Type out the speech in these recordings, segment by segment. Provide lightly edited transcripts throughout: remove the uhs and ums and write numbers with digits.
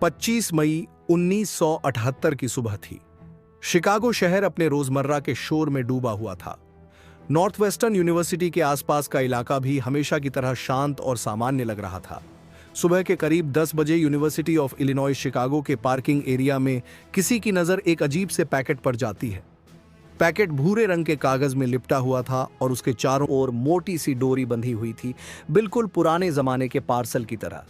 25 मई 1978 की सुबह थी। शिकागो शहर अपने रोजमर्रा के शोर में डूबा हुआ था। नॉर्थ वेस्टर्न यूनिवर्सिटी के आसपास का इलाका भी हमेशा की तरह शांत और सामान्य लग रहा था। सुबह के करीब 10 बजे यूनिवर्सिटी ऑफ इलिनॉय शिकागो के पार्किंग एरिया में किसी की नजर एक अजीब से पैकेट पर जाती है। पैकेट भूरे रंग के कागज में लिपटा हुआ था और उसके चारों ओर मोटी सी डोरी बंधी हुई थी, बिल्कुल पुराने जमाने के पार्सल की तरह।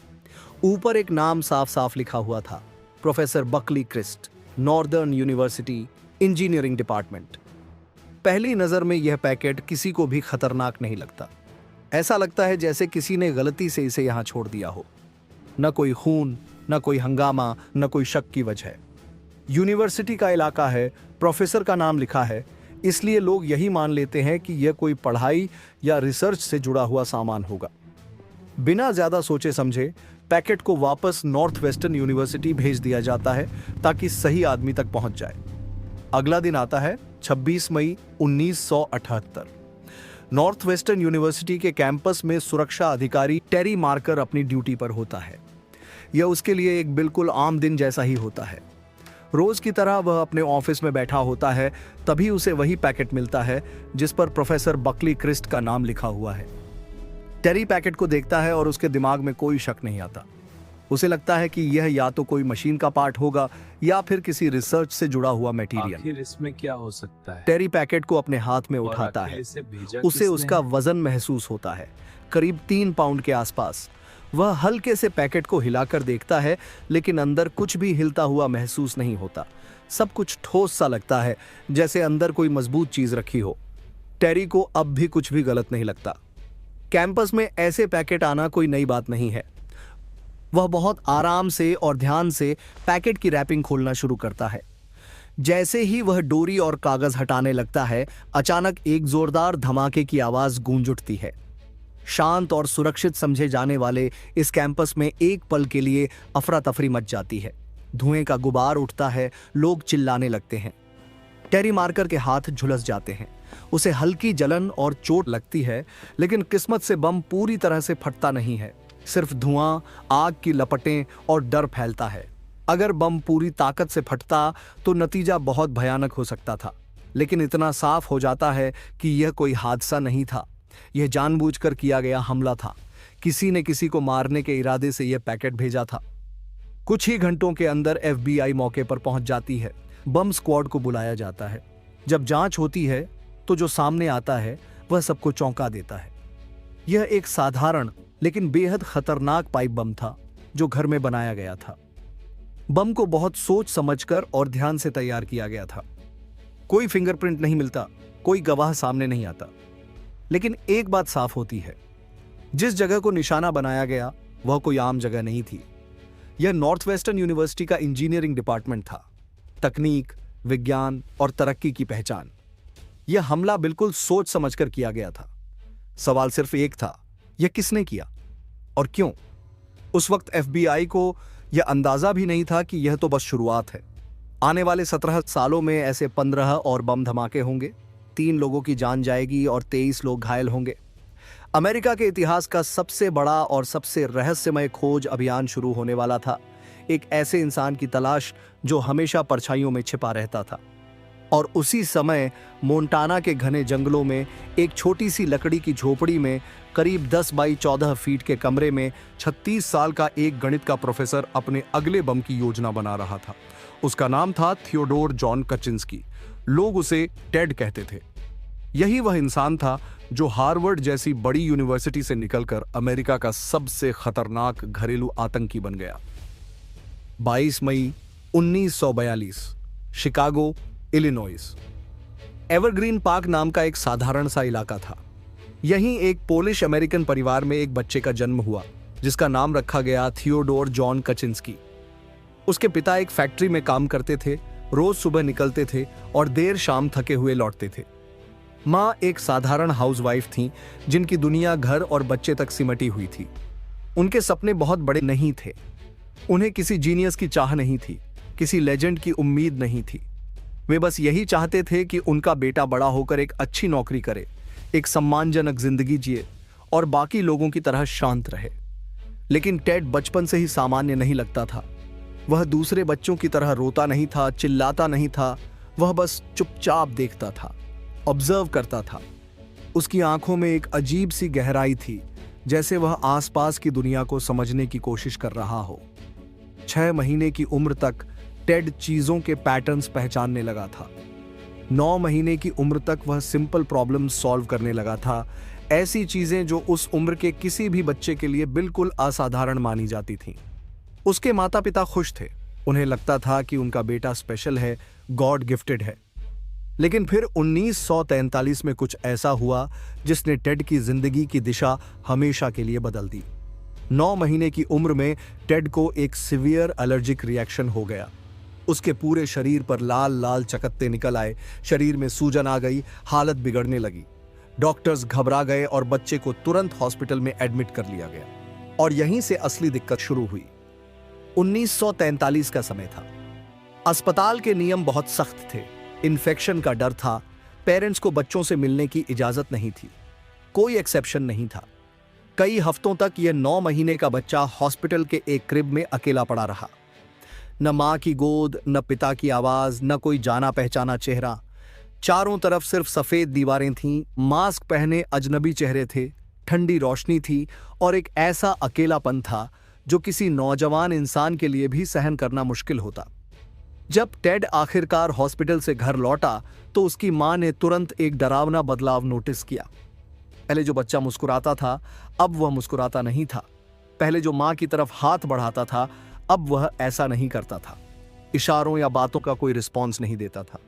ऊपर एक नाम साफ साफ लिखा हुआ था, professor Buckley Crist, northern university, engineering department. पहली नजर में यह पैकेट किसी को भी खतरनाक नहीं लगता। ऐसा लगता है जैसे किसी ने गलती से इसे यहां छोड़ दिया हो। न कोई खून, न कोई हंगामा, न कोई शक की वजह। यूनिवर्सिटी का इलाका है, प्रोफेसर का नाम लिखा है, इसलिए लोग यही मान लेते हैं कि यह कोई पढ़ाई या रिसर्च से जुड़ा हुआ सामान होगा। बिना ज्यादा सोचे समझे पैकेट को वापस नॉर्थ वेस्टर्न यूनिवर्सिटी भेज दिया जाता है ताकि सही आदमी तक पहुंच जाए। अगला दिन आता है 26 मई 1978। नॉर्थ वेस्टर्न यूनिवर्सिटी के कैंपस में सुरक्षा अधिकारी टेरी मार्कर अपनी ड्यूटी पर होता है। यह उसके लिए एक बिल्कुल आम दिन जैसा ही होता है। रोज की तरह वह अपने ऑफिस में बैठा होता है, तभी उसे वही पैकेट मिलता है जिस पर प्रोफेसर बकली क्रिस्ट का नाम लिखा हुआ है। टेरी पैकेट को देखता है और उसके दिमाग में कोई शक नहीं आता। उसे लगता है कि यह या तो कोई मशीन का पार्ट होगा या फिर किसी रिसर्च से जुड़ा हुआ मटेरियल। आखिर इसमें क्या हो सकता है? टेरी पैकेट को अपने हाथ में उठाता है। उसे उसका वजन महसूस होता है, करीब 3 पाउंड के आसपास। वह हल्के से पैकेट को हिलाकर देखता है, लेकिन अंदर कुछ भी हिलता हुआ महसूस नहीं होता। सब कुछ ठोस सा लगता है, जैसे अंदर कोई मजबूत चीज रखी हो। टेरी को अब भी कुछ भी गलत नहीं लगता। कैंपस में ऐसे पैकेट आना कोई नई बात नहीं है। वह बहुत आराम से और ध्यान से पैकेट की रैपिंग खोलना शुरू करता है। जैसे ही वह डोरी और कागज हटाने लगता है, अचानक एक जोरदार धमाके की आवाज गूंज उठती है। शांत और सुरक्षित समझे जाने वाले इस कैंपस में एक पल के लिए अफरा तफरी मच जाती है। धुएं का गुबार उठता है, लोग चिल्लाने लगते हैं। टेरी मार्कर के हाथ झुलस जाते हैं। उसे हल्की जलन और चोट लगती है, लेकिन किस्मत से बम पूरी तरह से फटता नहीं है। सिर्फ धुआं, आग की लपटें और डर फैलता है। अगर बम पूरी ताकत से फटता तो नतीजा बहुत भयानक हो सकता था, लेकिन इतना साफ हो जाता है कि यह कोई हादसा नहीं था। यह जानबूझकर किया गया हमला था। किसी ने किसी को मारने के इरादे से यह पैकेट भेजा था। कुछ ही घंटों के अंदर FBI मौके पर पहुंच जाती है। बम स्क्वाड को बुलाया जाता है। जब जांच होती है तो जो सामने आता है वह सबको चौंका देता है। यह एक साधारण लेकिन बेहद खतरनाक पाइप बम था जो घर में बनाया गया था। बम को बहुत सोच समझकर और ध्यान से तैयार किया गया था। कोई फिंगरप्रिंट नहीं मिलता, कोई गवाह सामने नहीं आता। लेकिन एक बात साफ होती है, जिस जगह को निशाना बनाया गया वह कोई आम जगह नहीं थी। यह नॉर्थ वेस्टर्न यूनिवर्सिटी का इंजीनियरिंग डिपार्टमेंट था। तकनीक, विज्ञान और तरक्की की पहचान। यह हमला बिल्कुल सोच समझकर किया गया था। सवाल सिर्फ एक था, यह किसने किया और क्यों? उस वक्त FBI को यह अंदाजा भी नहीं था कि यह तो बस शुरुआत है। आने वाले 17 सालों में ऐसे 15 और बम धमाके होंगे। 3 लोगों की जान जाएगी और 23 लोग घायल होंगे। अमेरिका के इतिहास का सबसे बड़ा और सबसे रहस्यमय खोज अभियान शुरू होने वाला था। एक ऐसे इंसान की तलाश जो हमेशा परछाइयों में छिपा रहता था। और उसी समय मोंटाना के घने जंगलों में एक छोटी सी लकड़ी की झोपड़ी में करीब 10 बाई 14 फीट के कमरे में 36 साल का एक गणित का प्रोफेसर अपने अगले बम की योजना बना रहा था। उसका नाम था थियोडोर जॉन कचिंस्की। लोग उसे टेड कहते थे। यही वह इंसान था जो हार्वर्ड जैसी बड़ी यूनिवर्सिटी से निकलकर अमेरिका का सबसे खतरनाक घरेलू आतंकी बन गया। 22 मई 1942, शिकागो, इलिनॉइस। एवरग्रीन पार्क नाम का एक साधारण सा इलाका था। यहीं एक पोलिश अमेरिकन परिवार में एक बच्चे का जन्म हुआ जिसका नाम रखा गया थियोडोर जॉन कचिंस्की। उसके पिता एक फैक्ट्री में काम करते थे, रोज सुबह निकलते थे और देर शाम थके हुए लौटते थे। माँ एक साधारण हाउसवाइफ थीं जिनकी दुनिया घर और बच्चे तक सिमटी हुई थी। उनके सपने बहुत बड़े नहीं थे। उन्हें किसी जीनियस की चाह नहीं थी, किसी लेजेंड की उम्मीद नहीं थी। वे बस यही चाहते थे कि उनका बेटा बड़ा होकर एक अच्छी नौकरी करे, एक सम्मानजनक जिंदगी जिए और बाकी लोगों की तरह शांत रहे। लेकिन टेड बचपन से ही सामान्य नहीं लगता था। वह दूसरे बच्चों की तरह रोता नहीं था, चिल्लाता नहीं था, वह बस चुपचाप देखता था, ऑब्जर्व करता था। उसकी आंखों में एक अजीब सी गहराई थी, जैसे वह आसपास की दुनिया को समझने की कोशिश कर रहा हो। 6 महीने की उम्र तक टेड चीजों के पैटर्न्स पहचानने लगा था। 9 महीने की उम्र तक वह सिंपल प्रॉब्लम सॉल्व करने लगा था, ऐसी चीजें जो उस उम्र के किसी भी बच्चे के लिए बिल्कुल असाधारण मानी जाती थीं। उसके माता पिता खुश थे, उन्हें लगता था कि उनका बेटा स्पेशल है, गॉड गिफ्टेड है। लेकिन फिर 1943 में कुछ ऐसा हुआ जिसने टेड की जिंदगी की दिशा हमेशा के लिए बदल दी। 9 महीने की उम्र में टेड को एक सीवियर एलर्जिक रिएक्शन हो गया। उसके पूरे शरीर पर लाल लाल चकत्ते निकल आए, शरीर में सूजन आ गई, हालत बिगड़ने लगी। डॉक्टर्स घबरा गए और बच्चे को तुरंत हॉस्पिटल में एडमिट कर लिया गया। और यहीं से असली दिक्कत शुरू हुई। 1943 का समय था। अस्पताल के नियम बहुत सख्त थे, इन्फेक्शन का डर था, पेरेंट्स को बच्चों से मिलने की इजाजत नहीं थी, कोई एक्सेप्शन नहीं था। कई हफ्तों तक यह 9 महीने का बच्चा हॉस्पिटल के एक क्रिब में अकेला पड़ा रहा। न मां की गोद, न पिता की आवाज, न कोई जाना पहचाना चेहरा। चारों तरफ सिर्फ सफेद दीवारें थीं, मास्क पहने अजनबी चेहरे थे, ठंडी रोशनी थी और एक ऐसा अकेलापन था जो किसी नौजवान इंसान के लिए भी सहन करना मुश्किल होता। जब टेड आखिरकार हॉस्पिटल से घर लौटा तो उसकी मां ने तुरंत एक डरावना बदलाव नोटिस किया। पहले जो बच्चा मुस्कुराता था, अब वह मुस्कुराता नहीं था। पहले जो मां की तरफ हाथ बढ़ाता था, अब वह ऐसा नहीं करता था। इशारों या बातों का कोई रिस्पॉन्स नहीं देता था।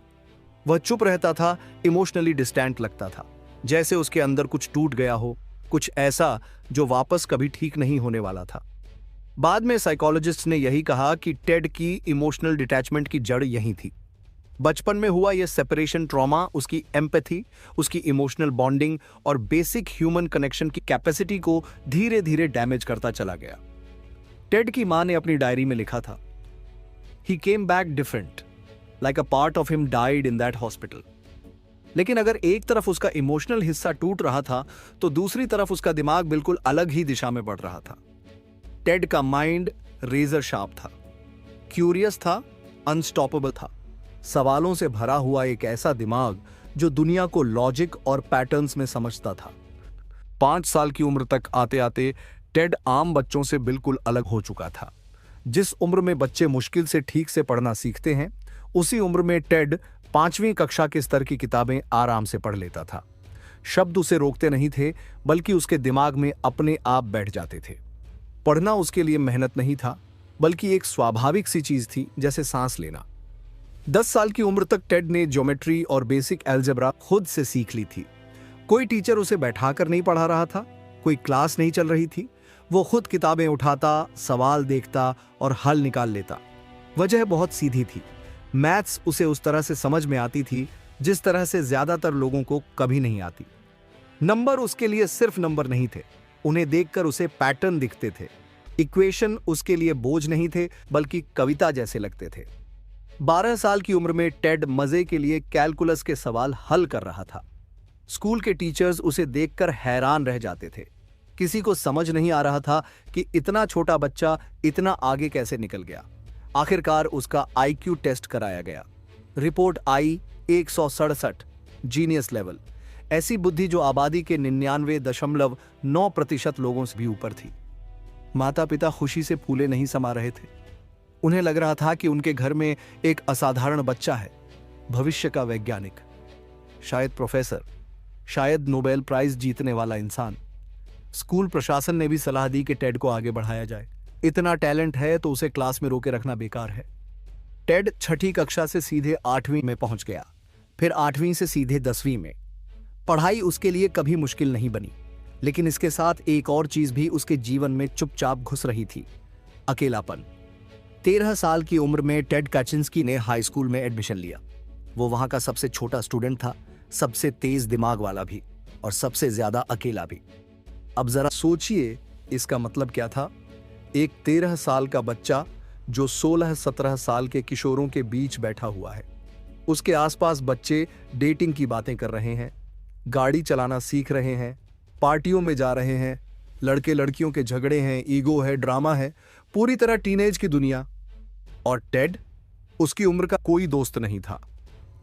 वह चुप रहता था, इमोशनली डिस्टेंट लगता था, जैसे उसके अंदर कुछ टूट गया हो, कुछ ऐसा जो वापस कभी ठीक नहीं होने वाला था। बाद में साइकोलॉजिस्ट ने यही कहा कि टेड की इमोशनल डिटैचमेंट की जड़ यही थी। बचपन में हुआ यह सेपरेशन ट्रॉमा उसकी एम्पैथी, उसकी इमोशनल बॉन्डिंग और बेसिक ह्यूमन कनेक्शन की कैपेसिटी को धीरे धीरे डैमेज करता चला गया। टेड की मां ने अपनी डायरी में लिखा था, he came back different, like a part of him died in that hospital. लेकिन अगर एक तरफ उसका इमोशनल हिस्सा टूट रहा था तो दूसरी तरफ उसका दिमाग बिल्कुल अलग ही दिशा में बढ़ रहा था। टेड का माइंड रेजर शार्प था, क्यूरियस था, अनस्टॉपेबल था, सवालों से भरा हुआ एक ऐसा दिमाग जो दुनिया को लॉजिक और पैटर्न्स में समझता था। 5 साल की उम्र तक आते आते टेड आम बच्चों से बिल्कुल अलग हो चुका था। जिस उम्र में बच्चे मुश्किल से ठीक से पढ़ना सीखते हैं, उसी उम्र में टेड 5वीं कक्षा के स्तर की किताबें आराम से पढ़ लेता था। शब्द उसे रोकते नहीं थे, बल्कि उसके दिमाग में अपने आप बैठ जाते थे। पढ़ना उसके लिए मेहनत नहीं था, बल्कि एक स्वाभाविक सी चीज थी, जैसे सांस लेना। 10 साल की उम्र तक टेड ने ज्योमेट्री और बेसिक अलजेब्रा खुद से सीख ली थी। कोई टीचर उसे बैठाकर नहीं पढ़ा रहा था, कोई क्लास नहीं चल रही थी। वो खुद किताबें उठाता, सवाल देखता और हल निकाल लेता। वजह बहुत सीधी थी, मैथ्स उसे उस तरह से समझ में आती थी जिस तरह से ज्यादातर लोगों को कभी नहीं आती। नंबर उसके लिए सिर्फ नंबर नहीं थे, उन्हें देखकर उसे पैटर्न दिखते थे। इक्वेशन उसके लिए बोझ नहीं थे, बल्कि कविता जैसे लगते थे। 12 साल की उम्र में टेड मजे के लिए कैलकुलस के सवाल हल कर रहा था। स्कूल के टीचर्स उसे देखकर हैरान रह जाते थे। किसी को समझ नहीं आ रहा था कि इतना छोटा बच्चा इतना आगे कैसे निकल गया। आखिरकार उसका IQ टेस्ट कराया गया। रिपोर्ट आई 167, जीनियस लेवल, ऐसी बुद्धि जो आबादी के 99.9% लोगों से भी ऊपर थी। माता पिता खुशी से फूले नहीं समा रहे थे। उन्हें लग रहा था कि उनके घर में एक असाधारण बच्चा है, भविष्य का वैज्ञानिक, शायद प्रोफेसर, शायद नोबेल प्राइज जीतने वाला इंसान। स्कूल प्रशासन ने भी सलाह दी कि टेड को आगे बढ़ाया जाए। इतना टैलेंट है तो उसे क्लास में रोके रखना बेकार है। टेड 6ठी कक्षा से सीधे 8वीं में पहुंच गया, फिर 8वीं से सीधे 10वीं में। पढ़ाई उसके लिए कभी मुश्किल नहीं बनी, लेकिन इसके साथ एक और चीज भी उसके जीवन में चुपचाप घुस रही थी, अकेलापन। 13 साल की उम्र में टेड काचिंस्की ने हाई स्कूल में एडमिशन लिया। वो वहां का सबसे छोटा स्टूडेंट था, सबसे तेज दिमाग वाला भी और सबसे ज्यादा अकेला भी। अब जरा सोचिए इसका मतलब क्या था। एक 13 साल का बच्चा जो 16-17 साल के किशोरों के बीच बैठा हुआ है। उसके आसपास बच्चे डेटिंग की बातें कर रहे हैं, गाड़ी चलाना सीख रहे हैं, पार्टियों में जा रहे हैं, लड़के लड़कियों के झगड़े हैं, ईगो है, ड्रामा है, पूरी तरह टीनेज की दुनिया। और टेड, उसकी उम्र का कोई दोस्त नहीं था।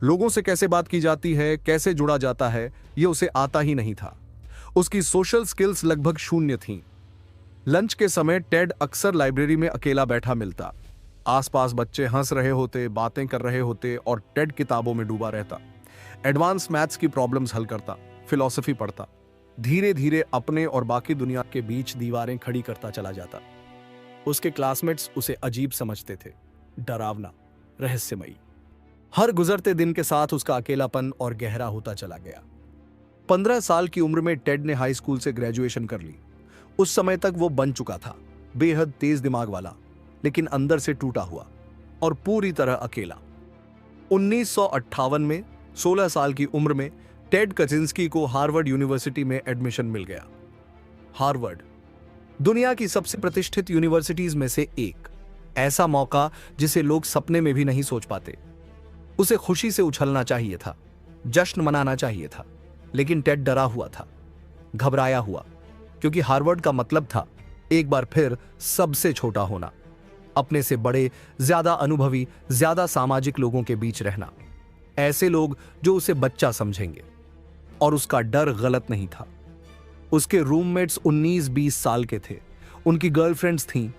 लोगों से कैसे बात की जाती है, कैसे जुड़ा जाता है, यह उसे आता ही नहीं था। उसकी सोशल स्किल्स लगभग शून्य थीं। लंच के समय टेड अक्सर लाइब्रेरी में अकेला बैठा मिलता। आसपास बच्चे हंस रहे होते, बातें कर रहे होते और टेड किताबों में डूबा रहता। एडवांस मैथ्स की प्रॉब्लम्स हल करता, फिलॉसफी पढ़ता। धीरे धीरे अपने और बाकी दुनिया के बीच दीवारें खड़ी करता चला जाता। उसके क्लासमेट्स उसे अजीब समझते थे, डरावना, रहस्यमयी। हर गुजरते दिन के साथ उसका अकेलापन और गहरा होता चला गया। 15 साल की उम्र में टेड ने हाई स्कूल से ग्रेजुएशन कर ली। उस समय तक वो बन चुका था, बेहद तेज दिमाग वाला, लेकिन अंदर से टूटा हुआ और पूरी तरह अकेला। 1958 में 16 साल की उम्र में टेड कचिंस्की को हार्वर्ड यूनिवर्सिटी में एडमिशन मिल गया। हार्वर्ड दुनिया की सबसे प्रतिष्ठित यूनिवर्सिटीज में से एक, ऐसा मौका जिसे लोग सपने में भी नहीं सोच पाते। उसे खुशी से उछलना चाहिए था, जश्न मनाना चाहिए था, लेकिन टेड डरा हुआ था, घबराया हुआ, क्योंकि हार्वर्ड का मतलब था एक बार फिर सबसे छोटा होना, अपने से बड़े, ज्यादा अनुभवी, ज्यादा सामाजिक लोगों के बीच रहना, ऐसे लोग जो उसे बच्चा समझेंगे। और उसका डर गलत नहीं था। उसके रूममेट्स 19-20 साल के थे, उनकी गर्लफ्रेंड्स थीं,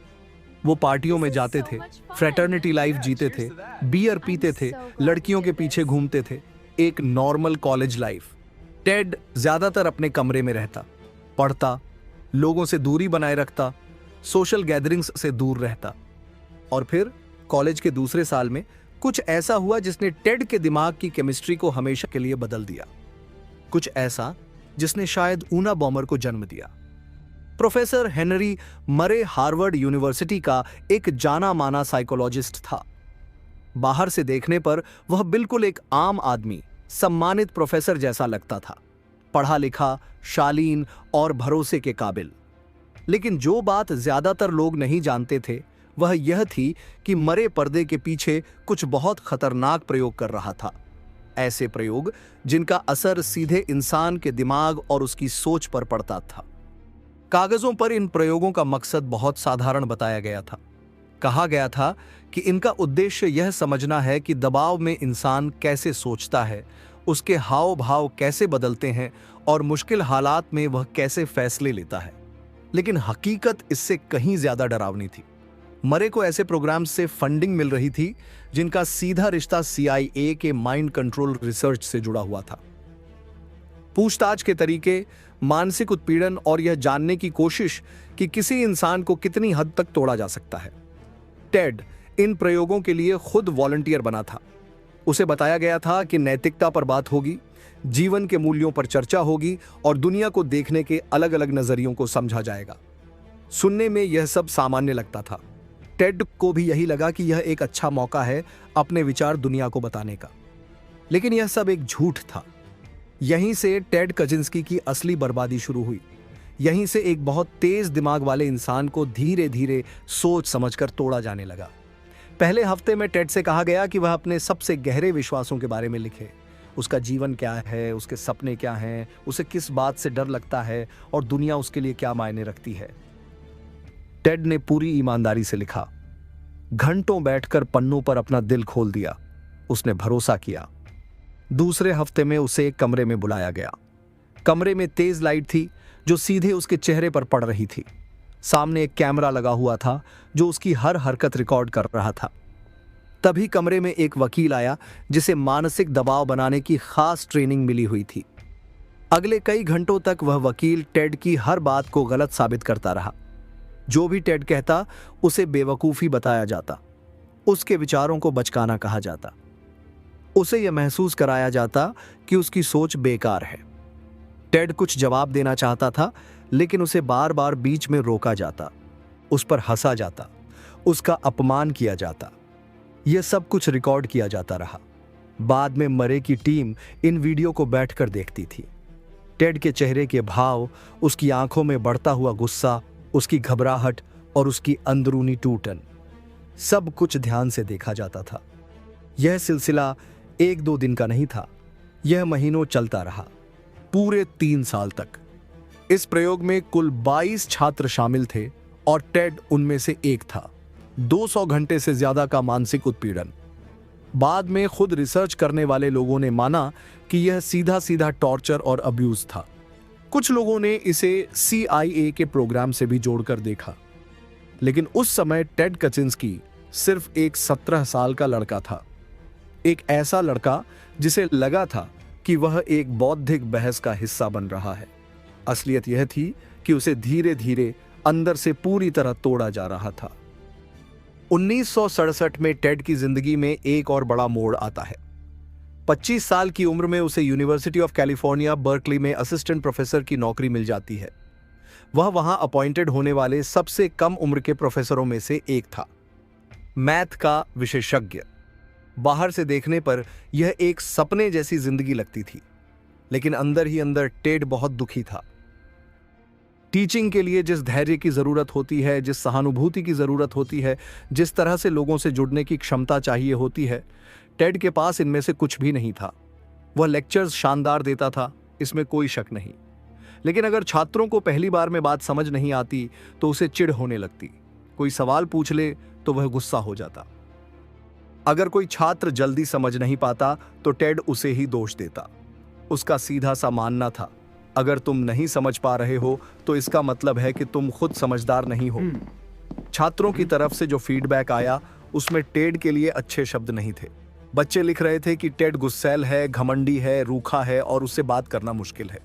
वो पार्टियों में जाते थे, फ्रेटर्निटी लाइफ जीते थे, बियर पीते थे, लड़कियों के पीछे घूमते थे, एक नॉर्मल कॉलेज लाइफ। टेड ज्यादातर अपने कमरे में रहता, पढ़ता, लोगों से दूरी बनाए रखता, सोशल गैदरिंग्स से दूर रहता। और फिर कॉलेज के दूसरे साल में कुछ ऐसा हुआ जिसने टेड के दिमाग की केमिस्ट्री को हमेशा के लिए बदल दिया। कुछ ऐसा जिसने शायद ऊना बॉमर को जन्म दिया। प्रोफेसर हेनरी मरे हार्वर्ड यूनिवर्सिटी का एक जाना माना साइकोलॉजिस्ट था। बाहर से देखने पर वह बिल्कुल एक आम आदमी, सम्मानित प्रोफेसर जैसा लगता था, पढ़ा लिखा, शालीन और भरोसे के काबिल। लेकिन जो बात ज्यादातर लोग नहीं जानते थे वह यह थी कि मरे पर्दे के पीछे कुछ बहुत खतरनाक प्रयोग कर रहा था। ऐसे प्रयोग जिनका असर सीधे इंसान के दिमाग और उसकी सोच पर पड़ता था। कागजों पर इन प्रयोगों का मकसद बहुत साधारण बताया गया था। कहा गया था कि इनका उद्देश्य यह समझना है कि दबाव में इंसान कैसे सोचता है, उसके हाव भाव कैसे बदलते हैं और मुश्किल हालात में वह कैसे फैसले लेता है। लेकिन हकीकत इससे कहीं ज्यादा डरावनी थी। मरे को ऐसे प्रोग्राम्स से फंडिंग मिल रही थी जिनका सीधा रिश्ता CIA के माइंड कंट्रोल रिसर्च से जुड़ा हुआ था। पूछताछ के तरीके, मानसिक उत्पीड़न और यह जानने की कोशिश कि किसी इंसान को कितनी हद तक तोड़ा जा सकता है। टेड इन प्रयोगों के लिए खुद वॉलंटियर बना था। उसे बताया गया था कि नैतिकता पर बात होगी, जीवन के मूल्यों पर चर्चा होगी और दुनिया को देखने के अलग अलग नजरियों को समझा जाएगा। सुनने में यह सब सामान्य लगता था। टेड को भी यही लगा कि यह एक अच्छा मौका है अपने विचार दुनिया को बताने का। लेकिन यह सब एक झूठ था। यहीं से टेड कचिंस्की की असली बर्बादी शुरू हुई। यहीं से एक बहुत तेज दिमाग वाले इंसान को धीरे धीरे सोच समझकर तोड़ा जाने लगा। पहले हफ्ते में टेड से कहा गया कि वह अपने सबसे गहरे विश्वासों के बारे में लिखे। उसका जीवन क्या है, उसके सपने क्या हैं, उसे किस बात से डर लगता है और दुनिया उसके लिए क्या मायने रखती है। टेड ने पूरी ईमानदारी से लिखा, घंटों बैठकर पन्नों पर अपना दिल खोल दिया। उसने भरोसा किया। दूसरे हफ्ते में उसे एक कमरे में बुलाया गया। कमरे में तेज लाइट थी जो सीधे उसके चेहरे पर पड़ रही थी। सामने एक कैमरा लगा हुआ था जो उसकी हर हरकत रिकॉर्ड कर रहा था। तभी कमरे में एक वकील आया जिसे मानसिक दबाव बनाने की खास ट्रेनिंग मिली हुई थी। अगले कई घंटों तक वह वकील टेड की हर बात को गलत साबित करता रहा। जो भी टेड कहता उसे बेवकूफी बताया जाता, उसके विचारों को बचकाना कहा जाता, उसे यह महसूस कराया जाता कि उसकी सोच बेकार है। टेड कुछ जवाब देना चाहता था लेकिन उसे बार बार बीच में रोका जाता, उस पर हंसा जाता, उसका अपमान किया जाता। यह सब कुछ रिकॉर्ड किया जाता रहा। बाद में मरे की टीम इन वीडियो को बैठकर देखती थी। टेड के चेहरे के भाव, उसकी आंखों में बढ़ता हुआ गुस्सा, उसकी घबराहट और उसकी अंदरूनी टूटन, सब कुछ ध्यान से देखा जाता था। यह सिलसिला 1-2 दिन का नहीं था, यह महीनों चलता रहा, पूरे 3 साल तक। इस प्रयोग में कुल 22 छात्र शामिल थे और टेड उनमें से एक था। 200 घंटे से ज्यादा का मानसिक उत्पीड़न। बाद में खुद रिसर्च करने वाले लोगों ने माना कि यह सीधा सीधा टॉर्चर और अब्यूज था। कुछ लोगों ने इसे CIA के प्रोग्राम से भी जोड़कर देखा, लेकिन उस समय टेड कचिंस्की सिर्फ एक 17 साल का लड़का था। एक ऐसा लड़का जिसे लगा था कि वह एक बौद्धिक बहस का हिस्सा बन रहा है। असलियत यह थी कि उसे धीरे धीरे अंदर से पूरी तरह तोड़ा जा रहा था। 1967 में टेड की जिंदगी में एक और बड़ा मोड़ आता है। 25 साल की उम्र में उसे यूनिवर्सिटी ऑफ कैलिफोर्निया बर्कली में असिस्टेंट प्रोफेसर की नौकरी मिल जाती है। वह वहां अपॉइंटेड होने वाले सबसे कम उम्र के प्रोफेसरों में से एक था, मैथ का विशेषज्ञ। बाहर से देखने पर यह एक सपने जैसी जिंदगी लगती थी, लेकिन अंदर ही अंदर टेड बहुत दुखी था। टीचिंग के लिए जिस धैर्य की जरूरत होती है, जिस सहानुभूति की जरूरत होती है, जिस तरह से लोगों से जुड़ने की क्षमता चाहिए होती है, टेड के पास इनमें से कुछ भी नहीं था। वह लेक्चर्स शानदार देता था, इसमें कोई शक नहीं, लेकिन अगर छात्रों को पहली बार में बात समझ नहीं आती तो उसे चिढ़ होने लगती। कोई सवाल पूछ ले तो वह गुस्सा हो जाता। अगर कोई छात्र जल्दी समझ नहीं पाता तो टेड उसे ही दोष देता। उसका सीधा सा मानना था, अगर तुम नहीं समझ पा रहे हो तो इसका मतलब है कि तुम खुद समझदार नहीं हो। छात्रों की तरफ से जो फीडबैक आया उसमें टेड के लिए अच्छे शब्द नहीं थे। बच्चे लिख रहे थे कि टेड गुस्सैल है, घमंडी है, रूखा है और उससे बात करना मुश्किल है।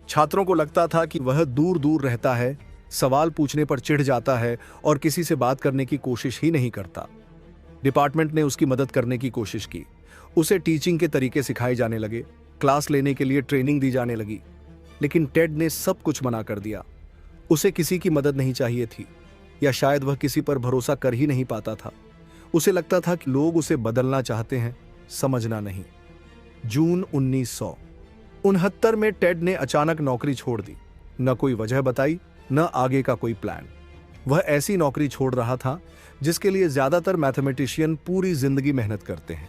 छात्रों को लगता था कि वह दूर दूर रहता है, सवाल पूछने पर चिढ़ जाता है और किसी से बात करने की कोशिश ही नहीं करता। डिपार्टमेंट ने उसकी मदद करने की कोशिश की। उसे टीचिंग के तरीके सिखाए जाने लगे, क्लास लेने के लिए ट्रेनिंग दी जाने लगी, लेकिन टेड ने सब कुछ मना कर दिया। उसे किसी की मदद नहीं चाहिए थी, या शायद वह किसी पर भरोसा कर ही नहीं पाता था। उसे लगता था कि लोग उसे बदलना चाहते हैं, समझना नहीं। जून 1969 में टेड ने अचानक नौकरी छोड़ दी। न कोई वजह बताई, न आगे का कोई प्लान। वह ऐसी नौकरी छोड़ रहा था जिसके लिए ज्यादातर मैथमेटिशियन पूरी जिंदगी मेहनत करते हैं,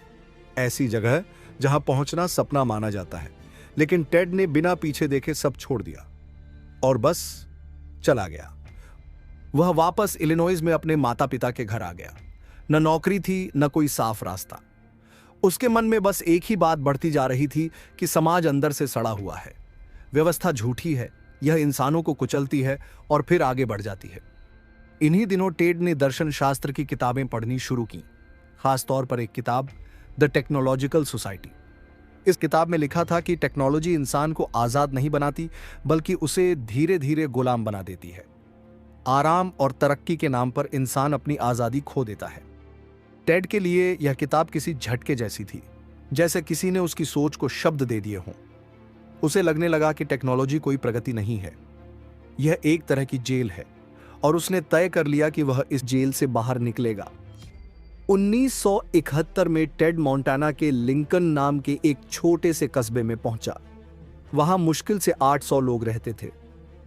ऐसी जगह जहां पहुंचना सपना माना जाता है। लेकिन टेड ने बिना पीछे देखे सब छोड़ दिया और बस चला गया। वह वापस इलिनॉइस में अपने माता पिता के घर आ गया। न नौकरी थी, न कोई साफ रास्ता। उसके मन में बस एक ही बात बढ़ती जा रही थी कि समाज अंदर से सड़ा हुआ है, व्यवस्था झूठी है, यह इंसानों को कुचलती है और फिर आगे बढ़ जाती है। इन्हीं दिनों टेड ने दर्शन शास्त्र की किताबें पढ़नी शुरू की, खासतौर पर एक किताब, द टेक्नोलॉजिकल सोसाइटी। इस किताब में लिखा था कि टेक्नोलॉजी इंसान को आजाद नहीं बनाती, बल्कि उसे धीरे धीरे गुलाम बना देती है। आराम और तरक्की के नाम पर इंसान अपनी आजादी खो देता है। टेड के लिए यह किताब किसी झटके जैसी थी, जैसे किसी ने उसकी सोच को शब्द दे दिए हों। उसे लगने लगा कि टेक्नोलॉजी कोई प्रगति नहीं है, यह एक तरह की जेल है, और उसने तय कर लिया कि वह इस जेल से बाहर निकलेगा। 1971 में टेड मोंटाना के लिंकन नाम के एक छोटे से कस्बे में पहुंचा। वहां मुश्किल से 800 लोग रहते थे।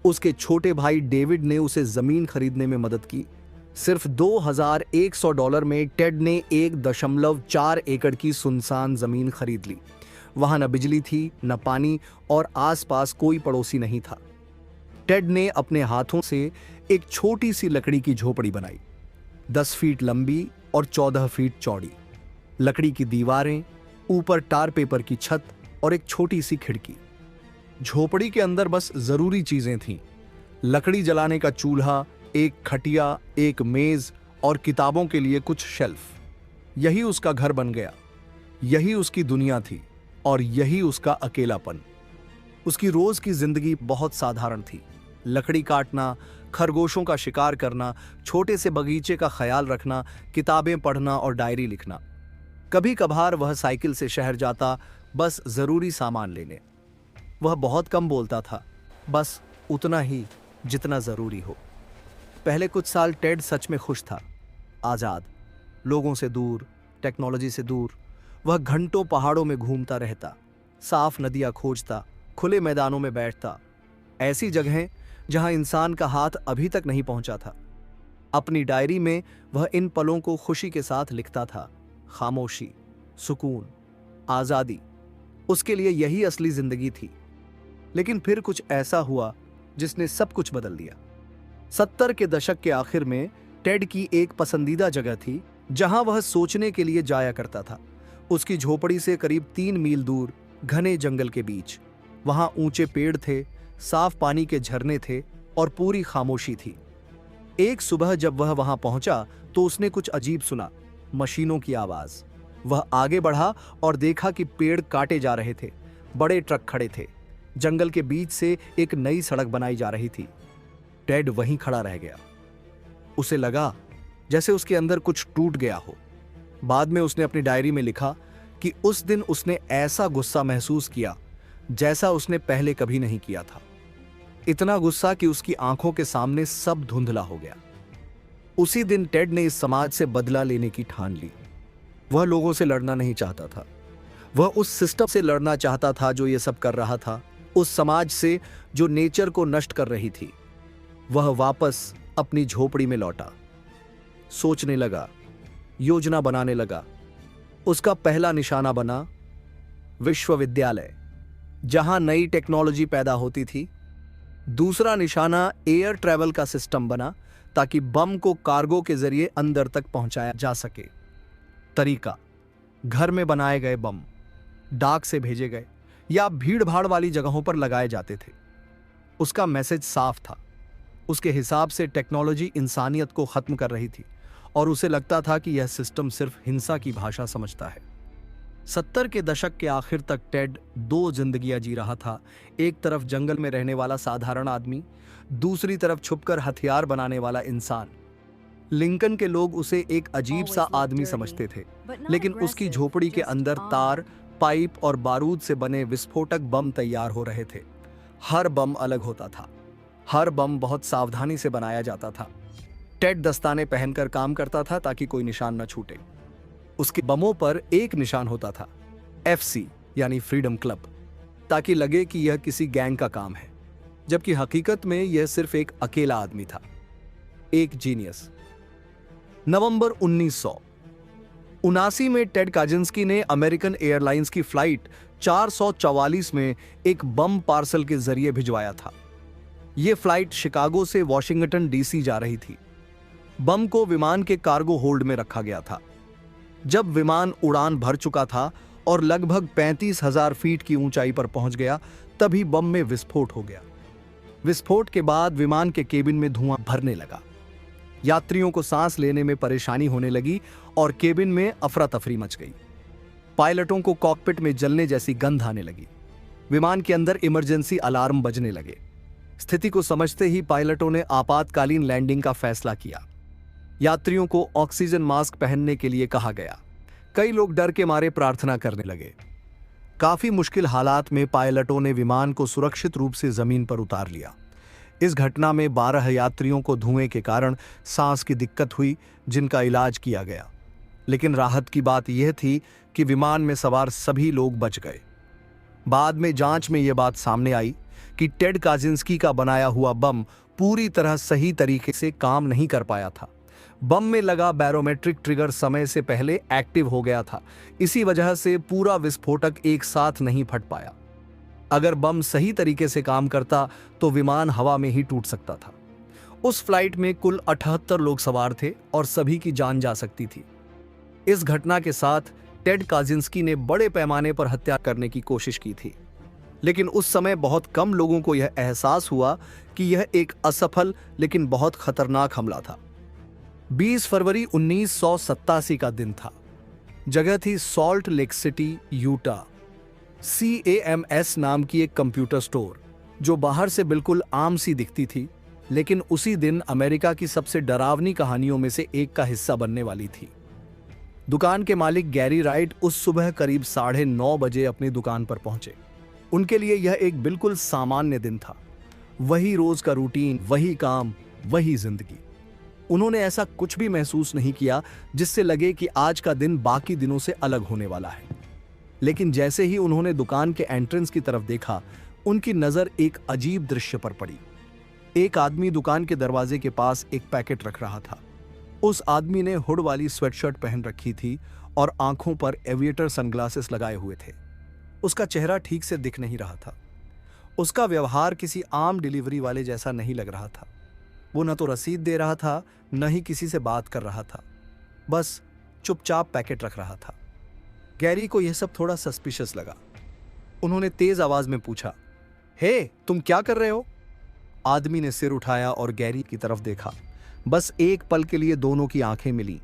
उसके छोटे भाई डेविड ने उसे जमीन खरीदने में मदद की। सिर्फ $2100 में टेड ने 1.4 एकड़ की सुनसान जमीन खरीद ली। वहां न बिजली थी, न पानी, और आसपास कोई पड़ोसी नहीं था। टेड ने अपने हाथों से एक छोटी सी लकड़ी की झोपड़ी बनाई, 10 फीट लंबी और 14 फीट चौड़ी। लकड़ी की दीवारें, ऊपर टार पेपर की छत और एक छोटी सी खिड़की। झोपड़ी के अंदर बस जरूरी चीजें थीं, लकड़ी जलाने का चूल्हा, एक खटिया, एक मेज और किताबों के लिए कुछ शेल्फ। यही उसका घर बन गया, यही उसकी दुनिया थी, और यही उसका अकेलापन। उसकी रोज की जिंदगी बहुत साधारण थी। लकड़ी काटना, खरगोशों का शिकार करना, छोटे से बगीचे का ख्याल रखना, किताबें पढ़ना और डायरी लिखना। कभी कभार वह साइकिल से शहर जाता, बस जरूरी सामान लेने। वह बहुत कम बोलता था, बस उतना ही जितना जरूरी हो। पहले कुछ साल टेड सच में खुश था, आजाद, लोगों से दूर, टेक्नोलॉजी से दूर। वह घंटों पहाड़ों में घूमता रहता, साफ नदियां खोजता, खुले मैदानों में बैठता, ऐसी जगहें जहां इंसान का हाथ अभी तक नहीं पहुंचा था। अपनी डायरी में वह इन पलों को खुशी के साथ लिखता था। खामोशी, सुकून, आजादी, उसके लिए यही असली जिंदगी थी। लेकिन फिर कुछ ऐसा हुआ जिसने सब कुछ बदल दिया। 70 के दशक के आखिर में टेड की एक पसंदीदा जगह थी जहां वह सोचने के लिए जाया करता था। उसकी झोपड़ी से करीब 3 मील दूर घने जंगल के बीच। वहां ऊंचे पेड़ थे, साफ पानी के झरने थे और पूरी खामोशी थी। एक सुबह जब वह वहां पहुंचा तो उसने कुछ अजीब सुना, मशीनों की आवाज। वह आगे बढ़ा और देखा कि पेड़ काटे जा रहे थे, बड़े ट्रक खड़े थे। जंगल के बीच से एक नई सड़क बनाई जा रही थी। टेड वहीं खड़ा रह गया। उसे लगा जैसे उसके अंदर कुछ टूट गया हो। बाद में उसने अपनी डायरी में लिखा कि उस दिन उसने ऐसा गुस्सा महसूस किया जैसा उसने पहले कभी नहीं किया था। इतना गुस्सा कि उसकी आंखों के सामने सब धुंधला हो गया। उसी दिन टेड ने इस समाज से बदला लेने की ठान ली। वह लोगों से लड़ना नहीं चाहता था। वह उस सिस्टम से लड़ना चाहता था जो ये सब कर रहा था, उस समाज से जो नेचर को नष्ट कर रही थी। वह वापस अपनी झोपड़ी में लौटा, सोचने लगा, योजना बनाने लगा। उसका पहला निशाना बना विश्वविद्यालय, जहां नई टेक्नोलॉजी पैदा होती थी। दूसरा निशाना एयर ट्रैवल का सिस्टम बना ताकि बम को कार्गो के जरिए अंदर तक पहुंचाया जा सके। तरीका, घर में बनाए गए बम डाक से भेजे गए या भीड़ भाड़ वाली जगहों पर लगाए जाते थे। उसका मैसेज साफ था। उसके हिसाब से टेक्नोलॉजी इंसानियत को खत्म कर रही थी और उसे लगता था कि यह सिस्टम सिर्फ हिंसा की भाषा समझता है। 70 के दशक के आखिर तक टेड 2 जिंदगियां जी रहा था। एक तरफ जंगल में रहने वाला साधारण आदमी, दूसरी तरफ छुपकर हथियार बनाने वाला इंसान। लिंकन के लोग उसे एक अजीब सा आदमी समझते थे, लेकिन उसकी झोपड़ी के अंदर तार, पाइप और बारूद से बने विस्फोटक बम तैयार हो रहे थे। हर बम अलग होता था। हर बम बहुत सावधानी से बनाया जाता था। टेड दस्ताने पहनकर काम करता था ताकि कोई निशान न छूटे। उसके बमों पर एक निशान होता था, FC यानी फ्रीडम क्लब, ताकि लगे कि यह किसी गैंग का काम है, जबकि हकीकत में यह सिर्फ एक अकेला आदमी था, एक जीनियस। नवंबर 1979 में टेड काजिंस्की ने अमेरिकन एयरलाइंस की फ्लाइट 444 में एक बम पार्सल के जरिए भिजवाया था। यह फ्लाइट शिकागो से वॉशिंगटन DC जा रही थी। बम को विमान के कार्गो होल्ड में रखा गया था। जब विमान उड़ान भर चुका था और लगभग 35,000 फीट की ऊंचाई पर पहुंच गया, तभी बम में विस्फोट हो गया। विस्फोट के बाद विमान के केबिन में धुआं भरने लगा। यात्रियों को सांस लेने में परेशानी होने लगी और केबिन में अफरा तफरी मच गई। पायलटों को कॉकपिट में जलने जैसी गंध आने लगी। विमान के अंदर इमरजेंसी अलार्म बजने लगे। स्थिति को समझते ही पायलटों ने आपातकालीन लैंडिंग का फैसला किया। यात्रियों को ऑक्सीजन मास्क पहनने के लिए कहा गया। कई लोग डर के मारे प्रार्थना करने लगे। काफी मुश्किल हालात में पायलटों ने विमान को सुरक्षित रूप से जमीन पर उतार लिया। इस घटना में 12 यात्रियों को धुएं के कारण सांस की दिक्कत हुई, जिनका इलाज किया गया। लेकिन राहत की बात यह थी कि विमान में सवार सभी लोग बच गए। बाद में जांच में यह बात सामने आई कि टेड काजिंस्की का बनाया हुआ बम पूरी तरह सही तरीके से काम नहीं कर पाया था। बम में लगा बैरोमेट्रिक ट्रिगर समय से पहले एक्टिव हो गया था। इसी वजह से पूरा विस्फोटक एक साथ नहीं फट पाया। अगर बम सही तरीके से काम करता तो विमान हवा में ही टूट सकता था। उस फ्लाइट में कुल 78 लोग सवार थे और सभी की जान जा सकती थी। इस घटना के साथ टेड काजिंस्की ने बड़े पैमाने पर हत्या करने की कोशिश की थी, लेकिन उस समय बहुत कम लोगों को यह एहसास हुआ कि यह एक असफल लेकिन बहुत खतरनाक हमला था। 20 फरवरी 1987 का दिन था। जगह थी salt lake city, Utah. CAMS नाम की एक कंप्यूटर स्टोर, जो बाहर से बिल्कुल आम सी दिखती थी, लेकिन उसी दिन अमेरिका की सबसे डरावनी कहानियों में से एक का हिस्सा बनने वाली थी। दुकान के मालिक गैरी राइट उस सुबह करीब 9:30 बजे अपनी दुकान पर पहुंचे। उनके लिए यह एक बिल्कुल सामान्य दिन था। वही रोज का रूटीन, वही काम, वही जिंदगी। उन्होंने ऐसा कुछ भी महसूस नहीं किया जिससे लगे कि आज का दिन बाकी दिनों से अलग होने वाला है। लेकिन जैसे ही उन्होंने दुकान के एंट्रेंस की तरफ देखा, उनकी नजर एक अजीब दृश्य पर पड़ी। एक आदमी दुकान के दरवाजे के पास एक पैकेट रख रहा था। उस आदमी ने हुड वाली स्वेटशर्ट पहन रखी थी और आंखों पर एविएटर सनग्लासेस लगाए हुए थे। उसका चेहरा ठीक से दिख नहीं रहा था। उसका व्यवहार किसी आम डिलीवरी वाले जैसा नहीं लग रहा था। वो न तो रसीद दे रहा था, न ही किसी से बात कर रहा था, बस चुपचाप पैकेट रख रहा था। गैरी को यह सब थोड़ा सस्पिशियस लगा। उन्होंने तेज आवाज में पूछा, हे, तुम क्या कर रहे हो? आदमी ने सिर उठाया और गैरी की तरफ देखा। बस एक पल के लिए दोनों की आंखें मिली।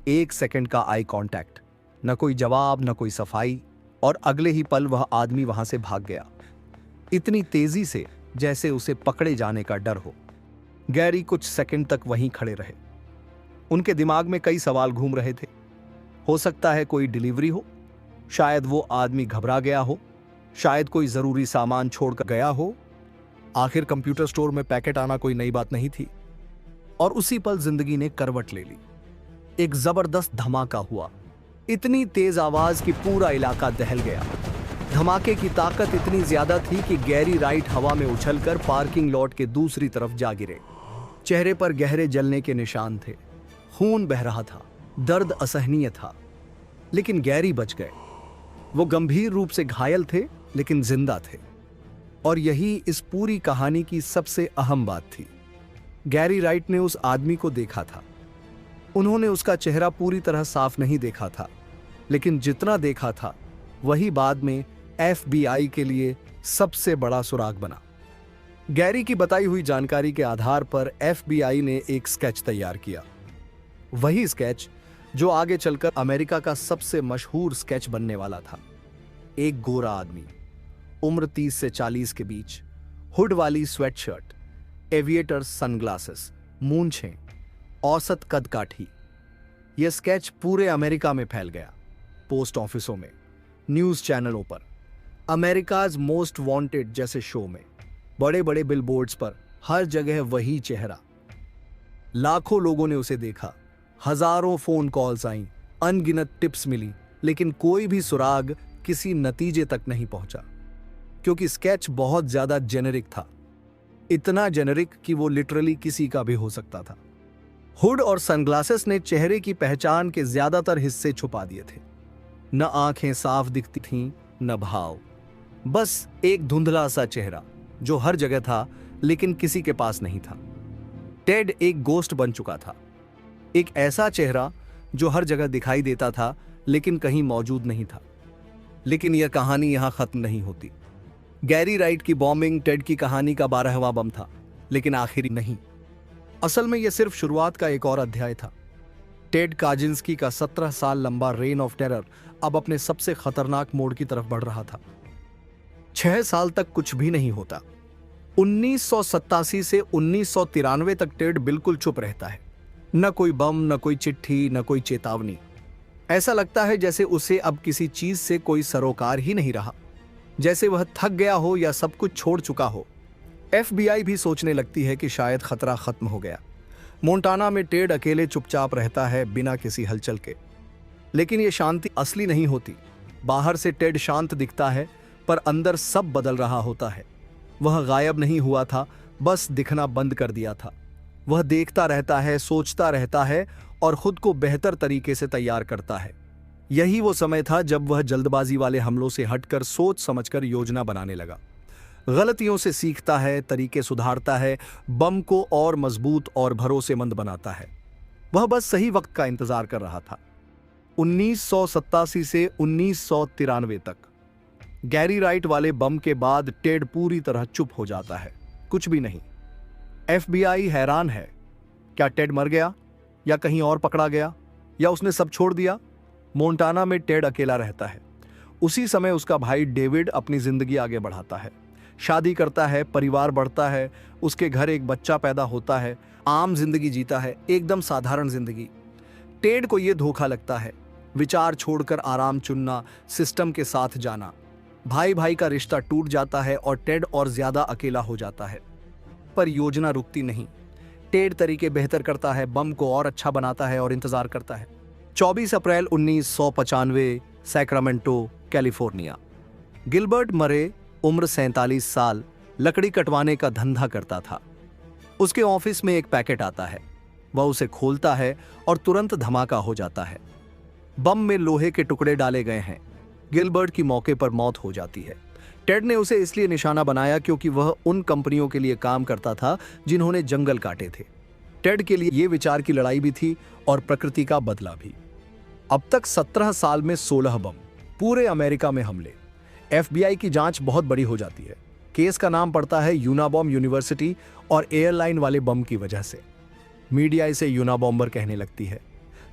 1 सेकंड का आई कांटेक्ट, न कोई जवाब, न कोई सफाई, और अगले ही पल वह आदमी वहां से भाग गया, इतनी तेजी से जैसे उसे पकड़े जाने का डर हो। गैरी कुछ सेकंड तक वहीं खड़े रहे। उनके दिमाग में कई सवाल घूम रहे थे। हो सकता है कोई डिलीवरी हो, शायद वो आदमी घबरा गया हो, शायद कोई जरूरी सामान छोड़कर गया हो। आखिर कंप्यूटर स्टोर में पैकेट आना कोई नई बात नहीं थी। और उसी पल जिंदगी ने करवट ले ली। एक जबरदस्त धमाका हुआ, इतनी तेज आवाज कि पूरा इलाका दहल गया। धमाके की ताकत इतनी ज्यादा थी कि गैरी राइट हवा में उछलकर पार्किंग लॉट के दूसरी तरफ जा गिरे। चेहरे पर गहरे जलने के निशान थे, खून बह रहा था, दर्द असहनीय था, लेकिन गैरी बच गए। वो गंभीर रूप से घायल थे, लेकिन जिंदा थे। और यही इस पूरी कहानी की सबसे अहम बात थी। गैरी राइट ने उस आदमी को देखा था। उन्होंने उसका चेहरा पूरी तरह साफ नहीं देखा था, लेकिन जितना देखा था वही बाद में FBI के लिए सबसे बड़ा सुराग बना। गैरी की बताई हुई जानकारी के आधार पर FBI ने एक स्केच तैयार किया, वही स्केच जो आगे चलकर अमेरिका का सबसे मशहूर स्केच बनने वाला था। एक गोरा आदमी, उम्र 30 से 40 के बीच, हुड वाली स्वेटशर्ट, एविएटर सनग्लासेस, मूंछें, औसत कदकाठी। यह स्केच पूरे अमेरिका में फैल गया। पोस्ट ऑफिसों में, न्यूज चैनलों पर, अमेरिकाज मोस्ट वांटेड जैसे शो में, बड़े बड़े बिलबोर्ड्स पर, हर जगह वही चेहरा। लाखों लोगों ने उसे देखा, हजारों फोन कॉल्स आईं, अनगिनत टिप्स मिली, लेकिन कोई भी सुराग किसी नतीजे तक नहीं पहुंचा, क्योंकि स्केच बहुत ज्यादा जेनेरिक था। इतना जेनेरिक कि वो लिटरली किसी का भी हो सकता था। हुड और सनग्लासेस ने चेहरे की पहचान के ज्यादातर हिस्से छुपा दिए थे। न आंखें साफ दिखती थीं, न भाव, बस एक धुंधला सा चेहरा जो हर जगह था लेकिन किसी के पास नहीं था। टेड एक गोस्ट बन चुका था, एक ऐसा चेहरा जो हर जगह दिखाई देता था लेकिन कहीं मौजूद नहीं था। लेकिन यह कहानी यहां खत्म नहीं होती। गैरी राइट की बॉम्बिंग टेड की कहानी का 12वां बम था, लेकिन आखिरी नहीं। असल में यह सिर्फ शुरुआत का एक और अध्याय था। टेड काजिंस्की का 17 साल लंबा रेन ऑफ टेरर अब अपने सबसे खतरनाक मोड़ की तरफ बढ़ रहा था। 6 साल तक कुछ भी नहीं होता। 1987 से 1993 तक टेड बिल्कुल चुप रहता है। न कोई बम, न कोई चिट्ठी, न कोई चेतावनी। ऐसा लगता है जैसे उसे अब किसी चीज से कोई सरोकार ही नहीं रहा, जैसे वह थक गया हो या सब कुछ छोड़ चुका हो। FBI भी सोचने लगती है कि शायद खतरा खत्म हो गया। मोंटाना में टेड अकेले चुपचाप रहता है, बिना किसी हलचल के। लेकिन यह शांति असली नहीं होती। बाहर से टेड शांत दिखता है, पर अंदर सब बदल रहा होता है। वह गायब नहीं हुआ था, बस दिखना बंद कर दिया था। वह देखता रहता है, सोचता रहता है और खुद को बेहतर तरीके से तैयार करता है। यही वो समय था जब वह जल्दबाजी वाले हमलों से हटकर सोच समझकर योजना बनाने लगा। गलतियों से सीखता है, तरीके सुधारता है, बम को और मजबूत और भरोसेमंद बनाता है। वह बस सही वक्त का इंतजार कर रहा था। 1987 से 1993 तक गैरी राइट वाले बम के बाद टेड पूरी तरह चुप हो जाता है, कुछ भी नहीं। FBI हैरान है, क्या टेड मर गया, या कहीं और पकड़ा गया, या उसने सब छोड़ दिया? मोंटाना में टेड अकेला रहता है। उसी समय उसका भाई डेविड अपनी जिंदगी आगे बढ़ाता है, शादी करता है, परिवार बढ़ता है, उसके घर एक बच्चा पैदा होता है, आम जिंदगी जीता है, एकदम साधारण जिंदगी। टेड को यह धोखा लगता है, विचार छोड़कर आराम चुनना, सिस्टम के साथ जाना। भाई भाई का रिश्ता टूट जाता है और टेड और ज्यादा अकेला हो जाता है। पर योजना रुकती नहीं। टेड तरीके बेहतर करता है, बम को और अच्छा बनाता है और इंतजार करता है। 24 अप्रैल 1995, सैक्रामेंटो, कैलिफोर्निया। गिलबर्ट मरे, उम्र 47 साल, लकड़ी कटवाने का धंधा करता था। उसके ऑफिस में एक पैकेट आता है। वह उसे खोलता है और तुरंत धमाका हो जाता है। बम में लोहे के टुकड़े डाले गए हैं। गिलबर्ट की मौके पर मौत हो जाती है। टेड ने उसे इसलिए निशाना बनाया क्योंकि वह उन कंपनियों के लिए काम करता था जिन्होंने जंगल काटे थे। टेड के लिए ये विचार की लड़ाई भी थी और प्रकृति का बदला भी। अब तक 17 साल में 16 बम, पूरे अमेरिका में हमले। FBI की जांच बहुत बड़ी हो जाती है। केस का नाम पड़ता है यूनाबॉम्ब यूनिवर्सिटी और एयरलाइन वाले बम की वजह से। मीडिया इसे यूनाबॉम्बर कहने लगती है।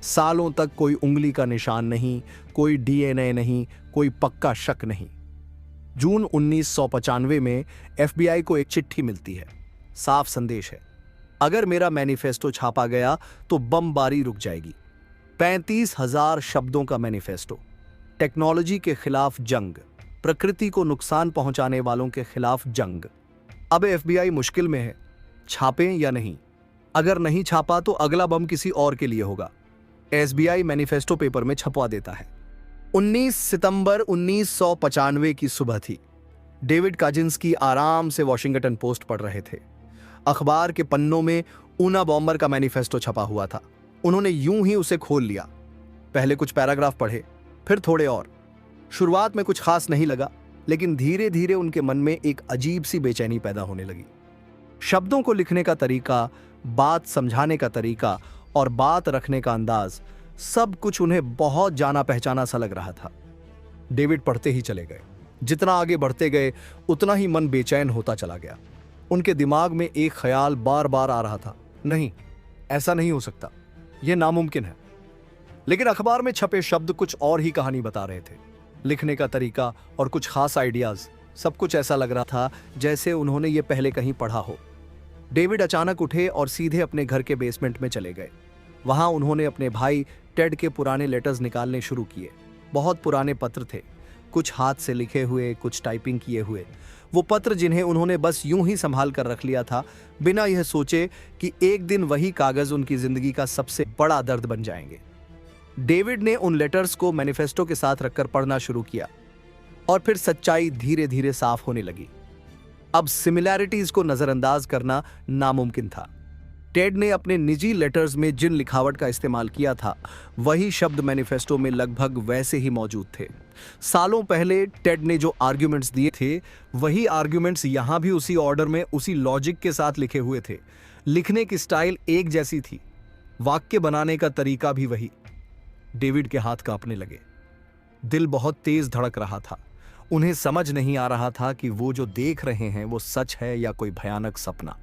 सालों तक कोई उंगली का निशान नहीं, कोई DNA नहीं, कोई पक्का शक नहीं। जून 1995 में FBI को एक चिट्ठी मिलती है। साफ संदेश है, अगर मेरा मैनिफेस्टो छापा गया तो बमबारी रुक जाएगी। 35,000 शब्दों का मैनिफेस्टो। टेक्नोलॉजी के खिलाफ जंग, प्रकृति को नुकसान पहुंचाने वालों के खिलाफ जंग। अब FBI मुश्किल में है, छापें या नहीं। अगर नहीं छापा तो अगला बम किसी और के लिए होगा। SBI मैनिफेस्टो पेपर में छपवा देता है। 19 सितंबर 1995 की सुबह थी। डेविड काजिंस्की आराम से वॉशिंगटन पोस्ट पढ़ रहे थे। अखबार के पन्नों में यूनाबॉम्बर का मैनिफेस्टो छपा हुआ था। उन्होंने यूं ही उसे खोल लिया। पहले कुछ पैराग्राफ पढ़े, फिर थोड़े और। शुरुआत में कुछ खास नहीं लगा, लेकिन धीरे धीरे उनके मन में एक अजीब सी बेचैनी पैदा होने लगी। शब्दों को लिखने का तरीका, बात समझाने का तरीका और बात रखने का अंदाज, सब कुछ उन्हें बहुत जाना पहचाना सा लग रहा था। डेविड पढ़ते ही चले गए। जितना आगे बढ़ते गए उतना ही मन बेचैन होता चला गया। उनके दिमाग में एक ख्याल बार बार आ रहा था, नहीं, ऐसा नहीं हो सकता, यह नामुमकिन है। लेकिन अखबार में छपे शब्द कुछ और ही कहानी बता रहे थे। लिखने का तरीका और कुछ खास आइडियाज, सब कुछ ऐसा लग रहा था जैसे उन्होंने ये पहले कहीं पढ़ा हो। डेविड अचानक उठे और सीधे अपने घर के बेसमेंट में चले गए। वहां उन्होंने अपने भाई टेड के पुराने लेटर्स निकालने शुरू किए। बहुत पुराने पत्र थे, कुछ हाथ से लिखे हुए, कुछ टाइपिंग किए हुए। वो पत्र जिन्हें उन्होंने बस यूं ही संभाल कर रख लिया था, बिना यह सोचे कि एक दिन वही कागज उनकी जिंदगी का सबसे बड़ा दर्द बन जाएंगे। डेविड ने उन लेटर्स को मैनिफेस्टो के साथ रखकर पढ़ना शुरू किया और फिर सच्चाई धीरे धीरे साफ होने लगी। अब सिमिलैरिटीज को नजरअंदाज करना नामुमकिन था। टेड ने अपने निजी लेटर्स में जिन लिखावट का इस्तेमाल किया था, वही शब्द मैनिफेस्टो में लगभग वैसे ही मौजूद थे। सालों पहले टेड ने जो आर्ग्यूमेंट्स दिए थे, वही आर्ग्यूमेंट्स यहां भी उसी ऑर्डर में, उसी लॉजिक के साथ लिखे हुए थे। लिखने की स्टाइल एक जैसी थी, वाक्य बनाने का तरीका भी वही। डेविड के हाथ कांपने लगे। दिल बहुत तेज धड़क रहा था। उन्हें समझ नहीं आ रहा था कि वो जो देख रहे हैं वो सच है या कोई भयानक सपना।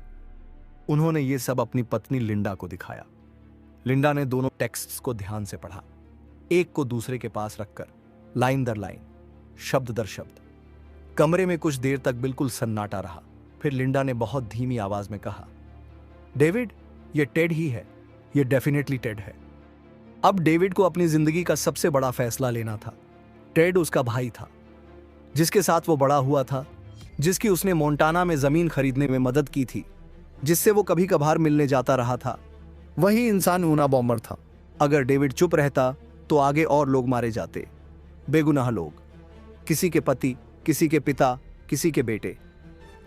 उन्होंने ये सब अपनी पत्नी लिंडा को दिखाया। लिंडा ने दोनों टेक्स्ट्स को ध्यान से पढ़ा, एक को दूसरे के पास रखकर, लाइन दर लाइन, शब्द दर शब्द। कमरे में कुछ देर तक बिल्कुल सन्नाटा रहा। फिर लिंडा ने बहुत धीमी आवाज में कहा, डेविड, ये टेड ही है, ये डेफिनेटली टेड है। अब डेविड को अपनी जिंदगी का सबसे बड़ा फैसला लेना था। टेड उसका भाई था, जिसके साथ वो बड़ा हुआ था, जिसकी उसने मोंटाना में जमीन खरीदने में मदद की थी, जिससे वो कभी कभार मिलने जाता रहा था। वही इंसान यूनाबॉम्बर था। अगर डेविड चुप रहता तो आगे और लोग मारे जाते, बेगुनाह लोग, किसी के पति, किसी के पिता, किसी के बेटे।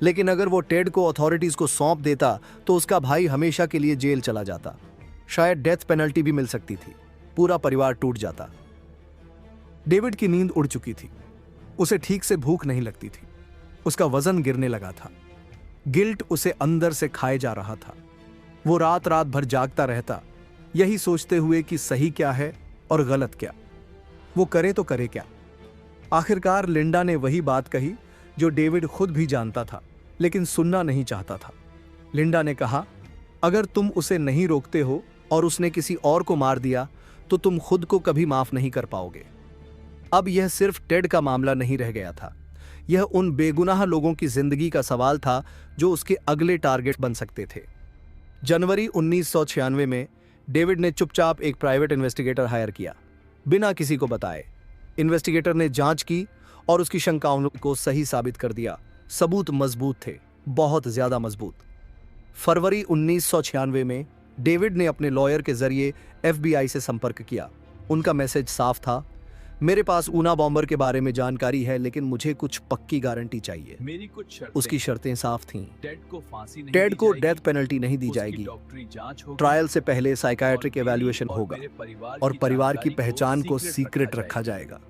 लेकिन अगर वो टेड को अथॉरिटीज को सौंप देता तो उसका भाई हमेशा के लिए जेल चला जाता। शायद डेथ पेनल्टी भी मिल सकती थी। पूरा परिवार टूट जाता। डेविड की नींद उड़ चुकी थी। उसे ठीक से भूख नहीं लगती थी। उसका वजन गिरने लगा था। गिल्ट उसे अंदर से खाए जा रहा था। वो रात रात भर जागता रहता, यही सोचते हुए कि सही क्या है और गलत क्या। वो करे तो करे क्या। आखिरकार लिंडा ने वही बात कही जो डेविड खुद भी जानता था, लेकिन सुनना नहीं चाहता था। लिंडा ने कहा, अगर तुम उसे नहीं रोकते हो और उसने किसी और को मार दिया तो तुम खुद को कभी माफ नहीं कर पाओगे। अब यह सिर्फ टेड का मामला नहीं रह गया था। यह उन बेगुनाह लोगों की जिंदगी का सवाल था जो उसके अगले टारगेट बन सकते थे। जनवरी 1996 में डेविड ने चुपचाप एक प्राइवेट इन्वेस्टिगेटर हायर किया, बिना किसी को बताए। इन्वेस्टिगेटर ने जांच की और उसकी शंकाओं को सही साबित कर दिया। सबूत मजबूत थे, बहुत ज्यादा मजबूत। फरवरी 1996 में डेविड ने अपने लॉयर के जरिए FBI से संपर्क किया। उनका मैसेज साफ था, मेरे पास यूनाबॉम्बर के बारे में जानकारी है, लेकिन मुझे कुछ पक्की गारंटी चाहिए। मेरी कुछ शर्तें। उसकी शर्तें साफ थीं। टेड को डेथ पेनल्टी नहीं दी जाएगी। ट्रायल से पहले साइकाइट्रिक एवैल्यूएशन होगा और परिवार की पहचान को सीक्रेट रखा जाएगा।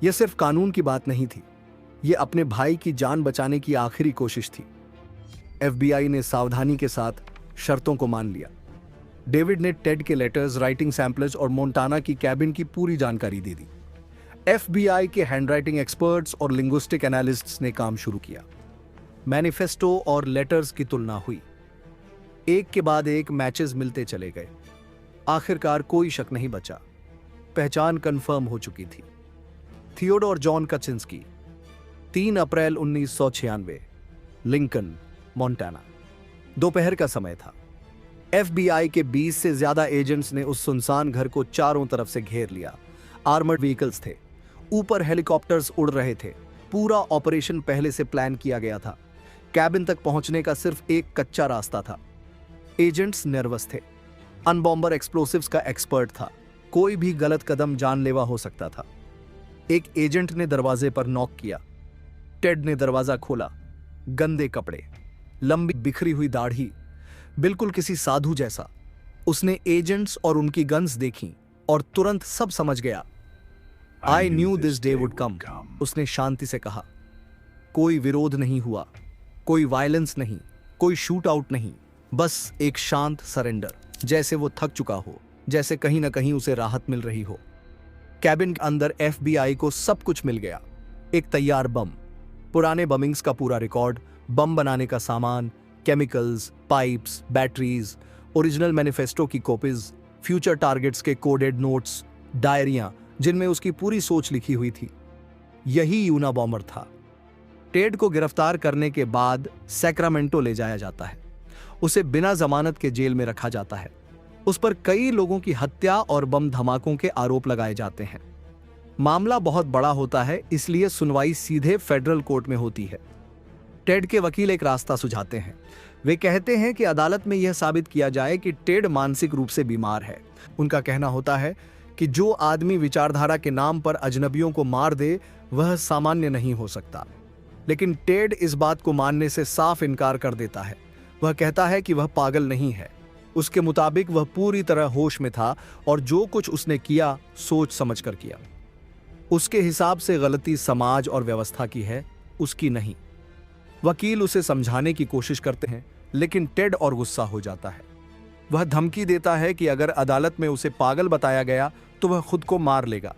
यह सिर्फ कानून की बात नहीं थी, यह अपने भाई की जान बचाने की आखिरी कोशिश थी। FBI ने सावधानी के साथ शर्तों को मान लिया। डेविड ने टेड के लेटर्स, राइटिंग सैंपल्स और मोंटाना की कैबिन की पूरी जानकारी दे दी। FBI के हैंडराइटिंग एक्सपर्ट्स और लिंग्विस्टिक एनालिस्ट्स ने काम शुरू किया। मैनिफेस्टो और लेटर्स की तुलना हुई। एक के बाद एक मैचेस मिलते चले गए। आखिरकार कोई शक नहीं बचा। पहचान कंफर्म हो चुकी थी। थियोडोर जॉन कचिंस्की, 3 अप्रैल 1996, लिंकन, मोंटाना। दोपहर का समय था। FBI के 20 से ज्यादा एजेंट्स ने उस सुनसान घर को चारों तरफ से घेर लिया। आर्मर्ड व्हीकल्स थे, ऊपर हेलीकॉप्टर्स उड़ रहे थे। पूरा ऑपरेशन पहले से प्लान किया गया था। कैबिन तक पहुंचने का सिर्फ एक कच्चा रास्ता था। एजेंट्स नर्वस थे। अनबॉम्बर एक्सप्लोसिव्स का एक्सपर्ट था। कोई भी गलत कदम जानलेवा हो सकता था। एक एजेंट ने दरवाजे पर नॉक किया। टेड ने दरवाजा खोला। गंदे कपड़े, लंबी बिखरी हुई दाढ़ी, बिल्कुल किसी साधु जैसा। उसने एजेंट्स और उनकी गन्स देखी और तुरंत सब समझ गया। I knew this day would come, उसने शांति से कहा। कोई विरोध नहीं हुआ, कोई वायलेंस नहीं, कोई शूट आउट नहीं, बस एक शांत सरेंडर, जैसे वो थक चुका हो, जैसे कहीं ना कहीं उसे राहत मिल रही हो। कैबिन के अंदर FBI को सब कुछ मिल गया। एक तैयार बम, पुराने बमिंग्स का पूरा रिकॉर्ड, बम बनाने का सामान, chemicals, pipes, batteries, original manifesto की कॉपीज, फ्यूचर टारगेट्स के कोडेड नोट्स, डायरियां जिनमें उसकी पूरी सोच लिखी हुई थी। यही यूनाबॉमर था। टेड को गिरफ्तार करने के बाद सैक्रामेंटो ले जाया जाता है। उसे बिना जमानत के जेल में रखा जाता है। उस पर कई लोगों की हत्या और बम धमाकों के आरोप लगाए जाते हैं। मामला बहुत बड़ा होता है, इसलिए सुनवाई सीधे फेडरल कोर्ट में होती है। टेड के वकील एक रास्ता सुझाते हैं। वे कहते हैं कि अदालत में यह साबित किया जाए कि टेड मानसिक रूप से बीमार है। उनका कहना होता है कि जो आदमी विचारधारा के नाम पर अजनबियों को मार दे, वह सामान्य नहीं हो सकता। लेकिन टेड इस बात को मानने से साफ इनकार कर देता है। वह कहता है कि वह पागल नहीं है। उसके मुताबिक वह पूरी तरह होश में था और जो कुछ उसने किया सोच समझकर किया। उसके हिसाब से गलती समाज और व्यवस्था की है, उसकी नहीं। वकील उसे समझाने की कोशिश करते हैं, लेकिन टेड और गुस्सा हो जाता है। वह धमकी देता है कि अगर अदालत में उसे पागल बताया गया तो वह खुद को मार लेगा।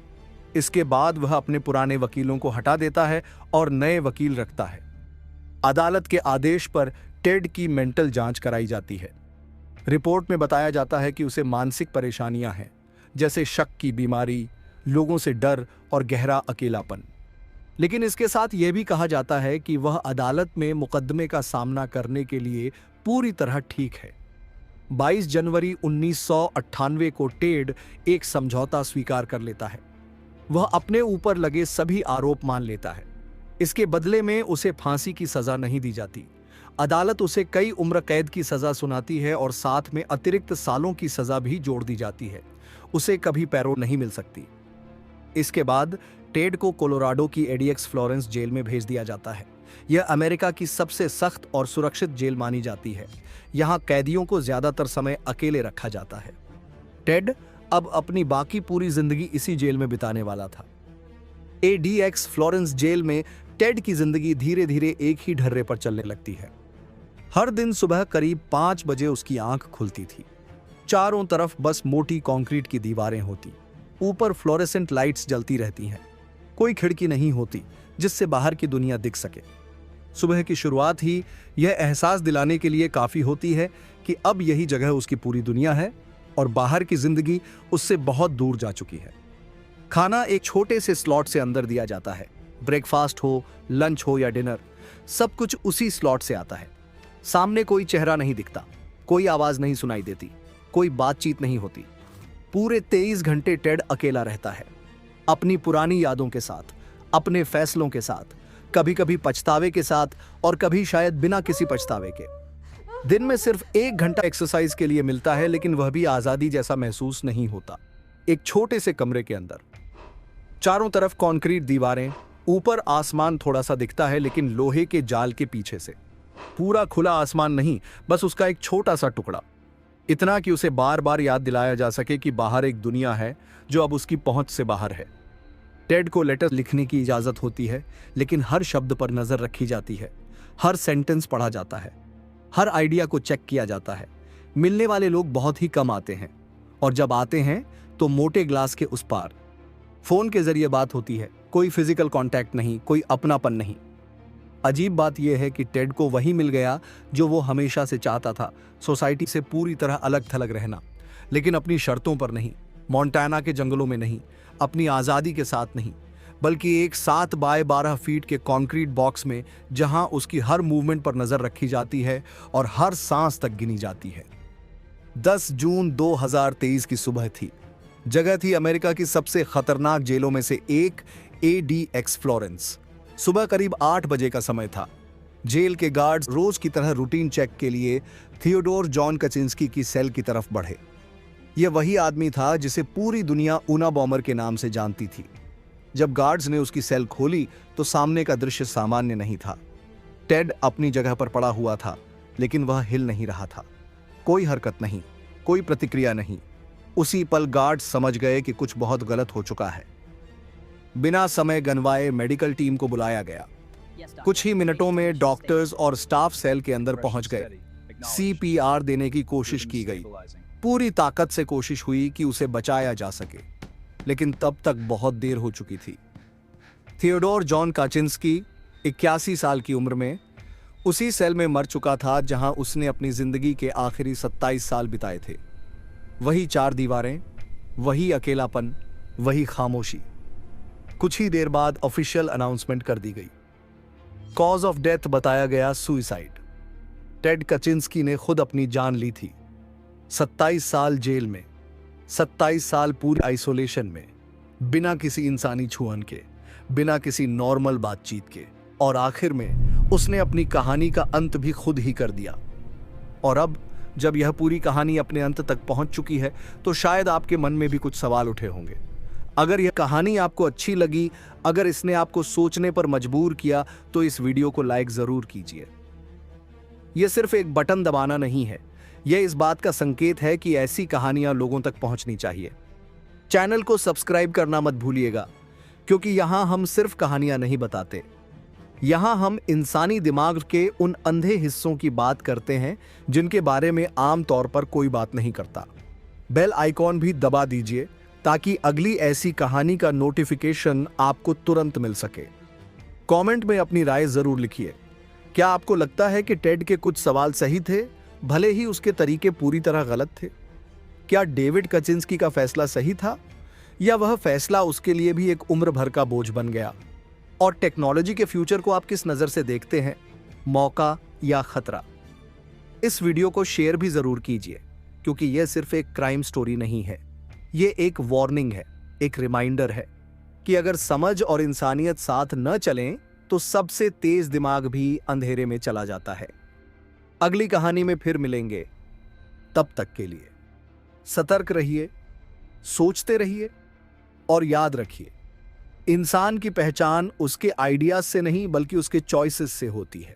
इसके बाद वह अपने पुराने वकीलों को हटा देता है और नए वकील रखता है। अदालत के आदेश पर टेड की मेंटल जांच कराई जाती है। रिपोर्ट में बताया जाता है कि उसे मानसिक परेशानियां हैं, जैसे शक की बीमारी, लोगों से डर और गहरा अकेलापन। लेकिन इसके साथ यह भी कहा जाता है कि वह अदालत में मुकदमे का सामना करने के लिए पूरी तरह ठीक है। 22 जनवरी 1998 को टेड एक समझौता स्वीकार कर लेता है। वह अपने ऊपर लगे सभी आरोप मान लेता है। इसके बदले में उसे फांसी की सजा नहीं दी जाती। अदालत उसे कई उम्र कैद की सजा सुनाती है और साथ में अतिरिक्त सालों की सजा भी जोड़ दी जाती है। उसे कभी पैरोल नहीं मिल सकती। इसके बाद टेड को कोलोराडो की एडीएक्स फ्लोरेंस जेल में भेज दिया जाता है। यह अमेरिका की सबसे सख्त और सुरक्षित जेल मानी जाती है। यहाँ कैदियों को ज्यादातर समय अकेले रखा जाता है। टेड अब अपनी बाकी पूरी जिंदगी इसी जेल में बिताने वाला था। एडीएक्स फ्लोरेंस जेल में टेड की जिंदगी धीरे धीरे एक ही ढर्रे पर चलने लगती है। हर दिन सुबह करीब 5 बजे उसकी आंख खुलती थी। चारों तरफ बस मोटी कंक्रीट की दीवारें होती, ऊपर फ्लोरेसेंट लाइट्स जलती रहती हैं। कोई खिड़की नहीं होती जिससे बाहर की दुनिया दिख सके। सुबह की शुरुआत ही यह एहसास दिलाने के लिए काफी होती है कि अब यही जगह उसकी पूरी दुनिया है और बाहर की जिंदगी उससे बहुत दूर जा चुकी है। खाना एक छोटे से स्लॉट से अंदर दिया जाता है। ब्रेकफास्ट हो, लंच हो या डिनर, सब कुछ उसी स्लॉट से आता है। सामने कोई चेहरा नहीं दिखता, कोई आवाज नहीं सुनाई देती, कोई बातचीत नहीं होती। पूरे 23 घंटे टेड अकेला रहता है, अपनी पुरानी यादों के साथ, अपने फैसलों के साथ, कभी कभी पछतावे के साथ और कभी शायद बिना किसी पछतावे के। दिन में सिर्फ 1 घंटा एक्सरसाइज के लिए मिलता है, लेकिन वह भी आजादी जैसा महसूस नहीं होता। एक छोटे से कमरे के अंदर, चारों तरफ कंक्रीट दीवारें, ऊपर आसमान थोड़ा सा दिखता है लेकिन लोहे के जाल के पीछे से। पूरा खुला आसमान नहीं, बस उसका एक छोटा सा टुकड़ा, इतना कि उसे बार बार याद दिलाया जा सके कि बाहर एक दुनिया है जो अब उसकी पहुंच से बाहर है। टेड को लेटर लिखने की इजाजत होती है, लेकिन हर शब्द पर नजर रखी जाती है। हर सेंटेंस पढ़ा जाता है, हर आइडिया को चेक किया जाता है। मिलने वाले लोग बहुत ही कम आते हैं, और जब आते हैं तो मोटे ग्लास के उस पार। फोन के जरिए बात होती है, कोई फिजिकल कांटेक्ट नहीं, कोई अपनापन नहीं। अजीब बात यह है कि टेड को वही मिल गया जो वो हमेशा से चाहता था, सोसाइटी से पूरी तरह अलग थलग रहना, लेकिन अपनी शर्तों पर नहीं, मोंटाना के जंगलों में नहीं, अपनी आज़ादी के साथ नहीं, बल्कि एक 7 बाय 12 फीट के कंक्रीट बॉक्स में, जहां उसकी हर मूवमेंट पर नजर रखी जाती है और हर सांस तक गिनी जाती है। 10 जून 2023 की सुबह थी। जगह थी अमेरिका की सबसे खतरनाक जेलों में से एक, ADX फ्लोरेंस। सुबह करीब 8 बजे का समय था। जेल के गार्ड्स रोज की तरह रूटीन चेक के लिए थियोडोर जॉन काचिंस्की की सेल की तरफ बढ़े। यह वही आदमी था जिसे पूरी दुनिया ऊना बॉमर के नाम से जानती थी। जब गार्ड्स ने उसकी सेल खोली तो सामने का दृश्य सामान्य नहीं था। टेड अपनी जगह पर पड़ा हुआ था, लेकिन वह हिल नहीं रहा था। कोई हरकत नहीं, कोई प्रतिक्रिया नहीं। उसी पल गार्ड्स समझ गए कि कुछ बहुत गलत हो चुका है। बिना समय गंवाए मेडिकल टीम को बुलाया गया। कुछ ही मिनटों में डॉक्टर्स और स्टाफ सेल के अंदर पहुंच गए। CPR देने की कोशिश की गई। पूरी ताकत से कोशिश हुई कि उसे बचाया जा सके, लेकिन तब तक बहुत देर हो चुकी थी। थियोडोर जॉन काचिंस्की 81 साल की उम्र में उसी सेल में मर चुका था जहां उसने अपनी जिंदगी के आखिरी 27 साल बिताए थे। वही 4 दीवारें, वही अकेलापन, वही खामोशी। कुछ ही देर बाद ऑफिशियल अनाउंसमेंट कर दी गई। कॉज ऑफ डेथ बताया गया सुसाइड। टेड काचिंस्की ने खुद अपनी जान ली थी। 27 साल जेल में, 27 साल पूरी आइसोलेशन में, बिना किसी इंसानी छुअन के, बिना किसी नॉर्मल बातचीत के, और आखिर में उसने अपनी कहानी का अंत भी खुद ही कर दिया। और अब जब यह पूरी कहानी अपने अंत तक पहुंच चुकी है तो शायद आपके मन में भी कुछ सवाल उठे होंगे। अगर यह कहानी आपको अच्छी लगी, अगर इसने आपको सोचने पर मजबूर किया, तो इस वीडियो को लाइक जरूर कीजिए। यह सिर्फ एक बटन दबाना नहीं है, यह इस बात का संकेत है कि ऐसी कहानियां लोगों तक पहुंचनी चाहिए। चैनल को सब्सक्राइब करना मत भूलिएगा, क्योंकि यहां हम सिर्फ कहानियां नहीं बताते, यहां हम इंसानी दिमाग के उन अंधे हिस्सों की बात करते हैं जिनके बारे में आम तौर पर कोई बात नहीं करता। बेल आइकॉन भी दबा दीजिए ताकि अगली ऐसी कहानी का नोटिफिकेशन आपको तुरंत मिल सके। कमेंट में अपनी राय जरूर लिखिए। क्या आपको लगता है कि टेड के कुछ सवाल सही थे, भले ही उसके तरीके पूरी तरह गलत थे? क्या डेविड काचिंस्की का फैसला सही था, या वह फैसला उसके लिए भी एक उम्र भर का बोझ बन गया? और टेक्नोलॉजी के फ्यूचर को आप किस नजर से देखते हैं, मौका या खतरा? इस वीडियो को शेयर भी जरूर कीजिए, क्योंकि यह सिर्फ एक क्राइम स्टोरी नहीं है, यह एक वार्निंग है, एक रिमाइंडर है कि अगर समझ और इंसानियत साथ न चलें तो सबसे तेज दिमाग भी अंधेरे में चला जाता है। अगली कहानी में फिर मिलेंगे, तब तक के लिए सतर्क रहिए, सोचते रहिए और याद रखिए, इंसान की पहचान उसके आइडियाज से नहीं बल्कि उसके चॉइसेस से होती है।